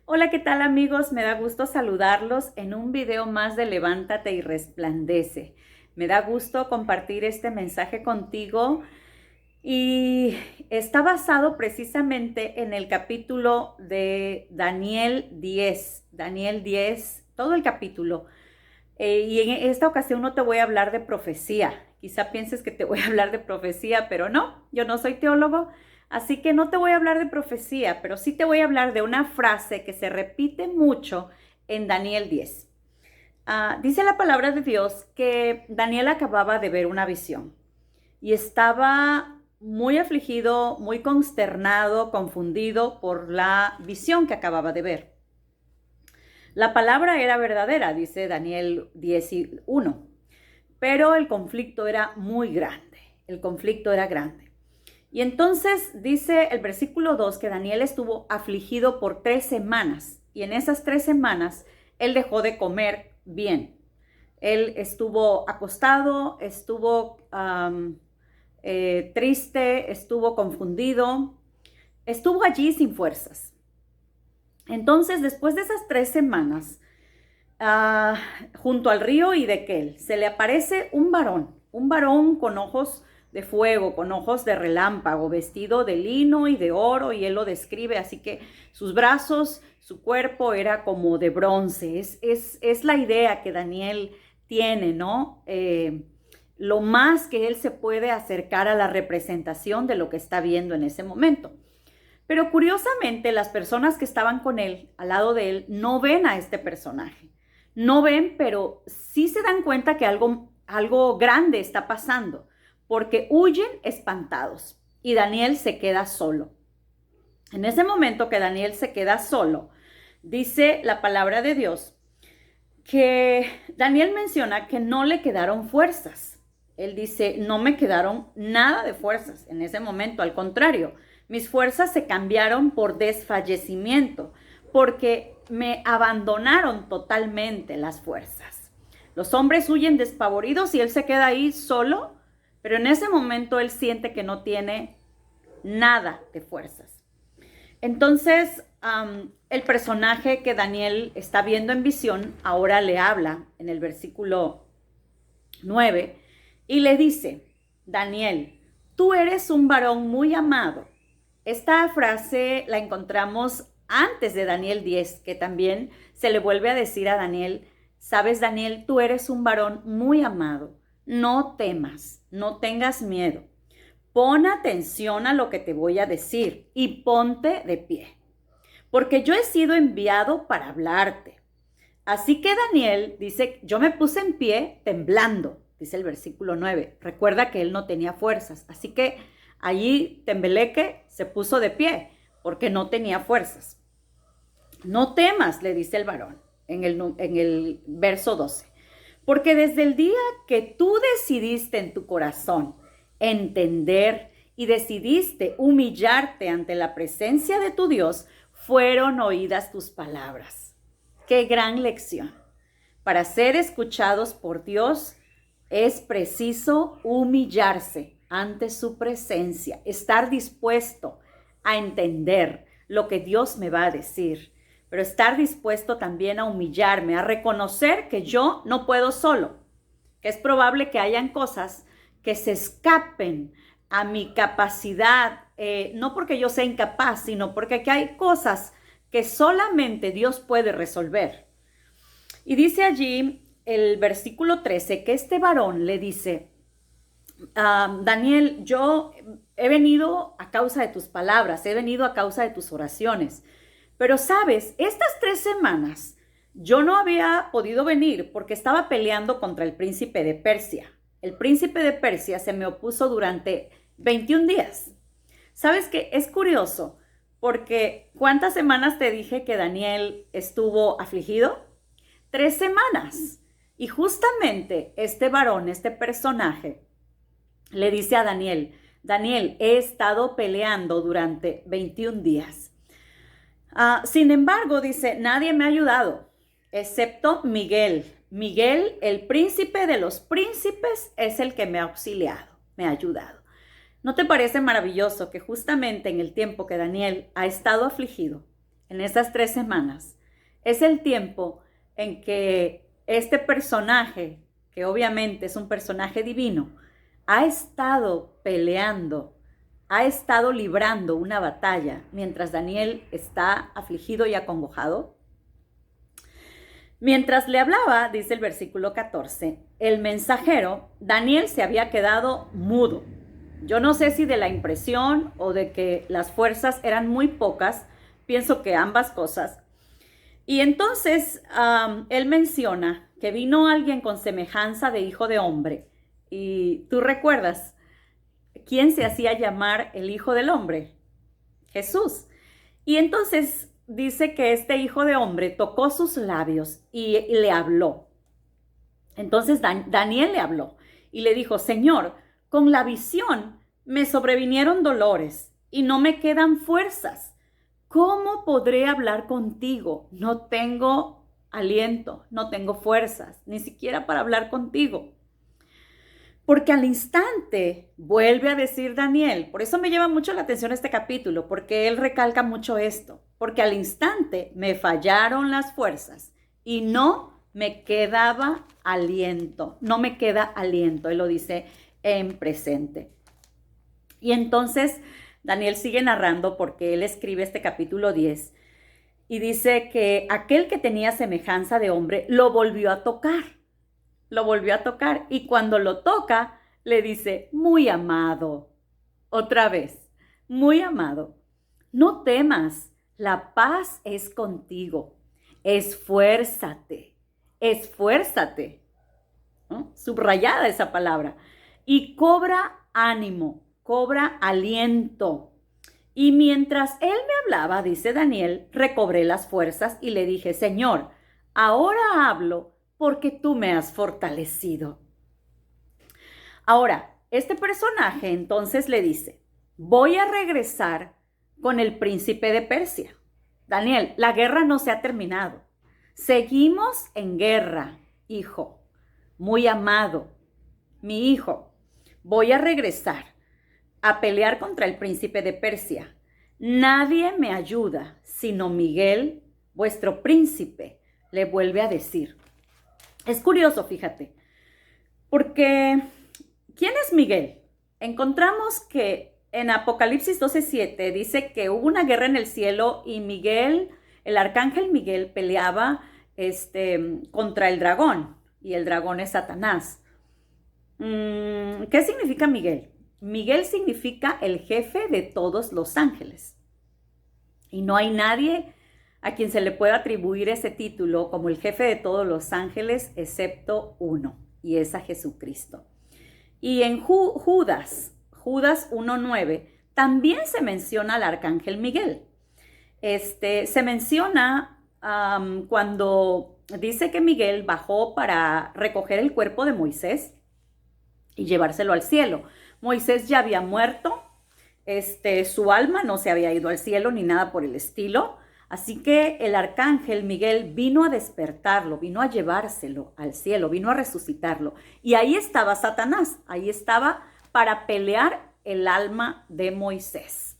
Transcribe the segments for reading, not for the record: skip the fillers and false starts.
Hola, ¿qué tal amigos? Me da gusto saludarlos en un video más de Levántate y Resplandece. Me da gusto compartir este mensaje contigo y está basado precisamente en el capítulo de Daniel 10, todo el capítulo. Y en esta ocasión no te voy a hablar de profecía. Quizá pienses que te voy a hablar de profecía, pero no, yo no soy teólogo, así que no te voy a hablar de profecía, pero sí te voy a hablar de una frase que se repite mucho en Daniel 10. Dice la palabra de Dios que Daniel acababa de ver una visión y estaba muy afligido, muy consternado, confundido por la visión que acababa de ver. La palabra era verdadera, dice Daniel 10:1, pero el conflicto era muy grande. El conflicto era grande. Y entonces dice el versículo 2 que Daniel estuvo afligido por 3 semanas. Y en esas 3 semanas él dejó de comer bien. Él estuvo acostado, estuvo triste, estuvo confundido, estuvo allí sin fuerzas. Entonces, después de esas 3 semanas, junto al río Hiddekel, se le aparece un varón con ojos de fuego, con ojos de relámpago, vestido de lino y de oro, y él lo describe, así que sus brazos, su cuerpo era como de bronce. Es la idea que Daniel tiene, ¿no? Lo más que él se puede acercar a la representación de lo que está viendo en ese momento. Pero curiosamente, las personas que estaban con él, al lado de él, no ven a este personaje. No ven, pero sí se dan cuenta que algo grande está pasando, porque huyen espantados y Daniel se queda solo. En ese momento que Daniel se queda solo, dice la palabra de Dios que Daniel menciona que no le quedaron fuerzas. Él dice, no me quedaron nada de fuerzas en ese momento, al contrario, mis fuerzas se cambiaron por desfallecimiento, porque me abandonaron totalmente las fuerzas. Los hombres huyen despavoridos y él se queda ahí solo, pero en ese momento él siente que no tiene nada de fuerzas. Entonces, el personaje que Daniel está viendo en visión ahora le habla en el versículo 9 y le dice, Daniel, tú eres un varón muy amado. Esta frase la encontramos antes de Daniel 10, que también se le vuelve a decir a Daniel, sabes Daniel, tú eres un varón muy amado, no temas, no tengas miedo. Pon atención a lo que te voy a decir y ponte de pie, porque yo he sido enviado para hablarte. Así que Daniel dice, yo me puse en pie temblando, dice el versículo 9. Recuerda que él no tenía fuerzas, así que allí Tembeleque se puso de pie porque no tenía fuerzas. No temas, le dice el varón en el verso 12, porque desde el día que tú decidiste en tu corazón entender y decidiste humillarte ante la presencia de tu Dios, fueron oídas tus palabras. Qué gran lección. Para ser escuchados por Dios es preciso humillarse ante su presencia, estar dispuesto a entender lo que Dios me va a decir, pero estar dispuesto también a humillarme, a reconocer que yo no puedo solo, que es probable que hayan cosas que se escapen a mi capacidad, no porque yo sea incapaz, sino porque aquí hay cosas que solamente Dios puede resolver. Y dice allí el versículo 13 que este varón le dice, Daniel, yo he venido a causa de tus palabras, he venido a causa de tus oraciones, pero sabes, estas 3 semanas yo no había podido venir porque estaba peleando contra el príncipe de Persia. El príncipe de Persia se me opuso durante 21 días. ¿Sabes qué? Es curioso porque ¿cuántas semanas te dije que Daniel estuvo afligido? 3 semanas. Y justamente este varón, este personaje, le dice a Daniel, Daniel, he estado peleando durante 21 días. Sin embargo, dice, nadie me ha ayudado, excepto Miguel. Miguel, el príncipe de los príncipes, es el que me ha auxiliado, me ha ayudado. ¿No te parece maravilloso que justamente en el tiempo que Daniel ha estado afligido, en estas 3 semanas, es el tiempo en que este personaje, que obviamente es un personaje divino, ha estado peleando, ha estado librando una batalla mientras Daniel está afligido y acongojado. Mientras le hablaba, dice el versículo 14, el mensajero, Daniel, se había quedado mudo. Yo no sé si de la impresión o de que las fuerzas eran muy pocas, pienso que ambas cosas. Y entonces él menciona que vino alguien con semejanza de hijo de hombre. Y tú recuerdas, ¿quién se hacía llamar el hijo del hombre? Jesús. Y entonces dice que este hijo de hombre tocó sus labios y le habló. Entonces Daniel le habló y le dijo, Señor, con la visión me sobrevinieron dolores y no me quedan fuerzas. ¿Cómo podré hablar contigo? No tengo aliento, no tengo fuerzas, ni siquiera para hablar contigo. Porque al instante, vuelve a decir Daniel, por eso me llama mucho la atención este capítulo, porque él recalca mucho esto, porque al instante me fallaron las fuerzas y no me quedaba aliento, no me queda aliento, él lo dice en presente. Y entonces Daniel sigue narrando porque él escribe este capítulo 10 y dice que aquel que tenía semejanza de hombre lo volvió a tocar. Lo volvió a tocar y cuando lo toca le dice, muy amado, otra vez, muy amado, no temas, la paz es contigo, esfuérzate, esfuérzate, ¿no? Subrayada esa palabra, y cobra ánimo, cobra aliento. Y mientras él me hablaba, dice Daniel, recobré las fuerzas y le dije, Señor, ahora hablo porque tú me has fortalecido. Ahora, este personaje entonces le dice, voy a regresar con el príncipe de Persia. Daniel, la guerra no se ha terminado. Seguimos en guerra, hijo, muy amado, mi hijo. Voy a regresar a pelear contra el príncipe de Persia. Nadie me ayuda, sino Miguel, vuestro príncipe, le vuelve a decir. Es curioso, fíjate, porque ¿quién es Miguel? Encontramos que en Apocalipsis 12:7 dice que hubo una guerra en el cielo y Miguel, el arcángel Miguel, peleaba contra el dragón, y el dragón es Satanás. ¿Qué significa Miguel? Miguel significa el jefe de todos los ángeles. Y no hay nadie a quien se le pueda atribuir ese título como el jefe de todos los ángeles, excepto uno, y es a Jesucristo. Y en Judas 1:9, también se menciona al arcángel Miguel. Se menciona cuando dice que Miguel bajó para recoger el cuerpo de Moisés y llevárselo al cielo. Moisés ya había muerto, su alma no se había ido al cielo ni nada por el estilo. Así que el arcángel Miguel vino a despertarlo, vino a llevárselo al cielo, vino a resucitarlo. Y ahí estaba Satanás, ahí estaba para pelear el alma de Moisés.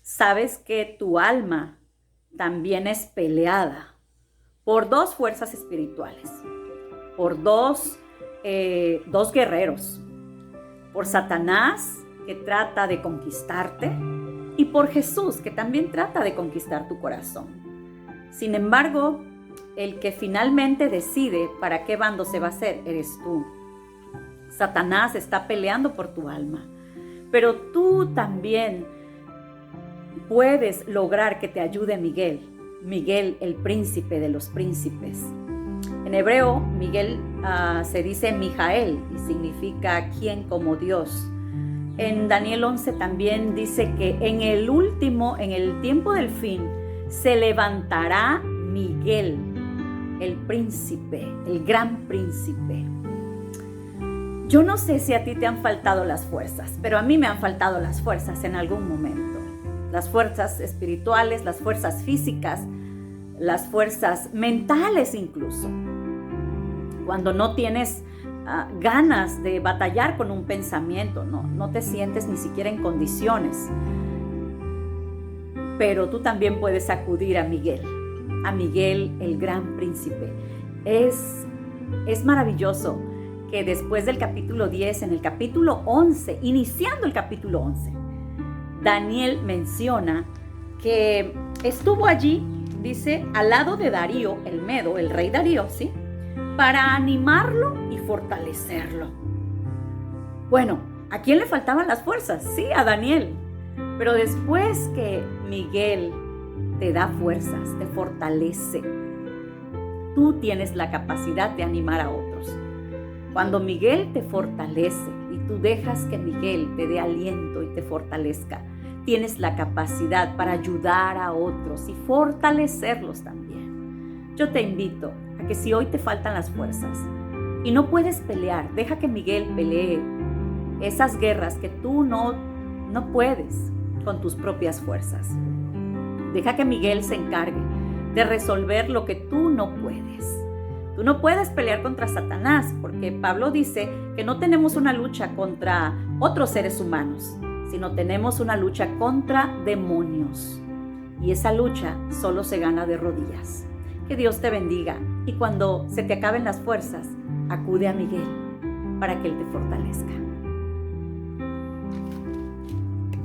Sabes que tu alma también es peleada por 2 fuerzas espirituales, por dos guerreros, por Satanás, que trata de conquistarte, y por Jesús, que también trata de conquistar tu corazón. Sin embargo, el que finalmente decide para qué bando se va a hacer, eres tú. Satanás está peleando por tu alma, pero tú también puedes lograr que te ayude Miguel. Miguel, el príncipe de los príncipes. En hebreo, Miguel se dice Mijael y significa quien como Dios. En Daniel 11 también dice que en el tiempo del fin, se levantará Miguel, el príncipe, el gran príncipe. Yo no sé si a ti te han faltado las fuerzas, pero a mí me han faltado las fuerzas en algún momento. Las fuerzas espirituales, las fuerzas físicas, las fuerzas mentales incluso. Cuando no tienes ganas de batallar con un pensamiento, no te sientes ni siquiera en condiciones. pero tú también puedes acudir a Miguel el gran príncipe. Es maravilloso que después del capítulo 10, en el capítulo 11, iniciando el capítulo 11, Daniel menciona que estuvo allí, dice, al lado de Darío, el Medo, el rey Darío, ¿sí? Para animarlo y fortalecerlo. Bueno, ¿a quién le faltaban las fuerzas? Sí, a Daniel. Pero después que Miguel te da fuerzas, te fortalece, tú tienes la capacidad de animar a otros. Cuando Miguel te fortalece y tú dejas que Miguel te dé aliento y te fortalezca, tienes la capacidad para ayudar a otros y fortalecerlos también. Yo te invito a que si hoy te faltan las fuerzas y no puedes pelear, deja que Miguel pelee esas guerras que tú no puedes con tus propias fuerzas. Deja que Miguel se encargue de resolver lo que tú no puedes. Tú no puedes pelear contra Satanás, porque Pablo dice que no tenemos una lucha contra otros seres humanos, sino tenemos una lucha contra demonios. Y esa lucha solo se gana de rodillas. Que Dios te bendiga, y cuando se te acaben las fuerzas, acude a Miguel para que Él te fortalezca.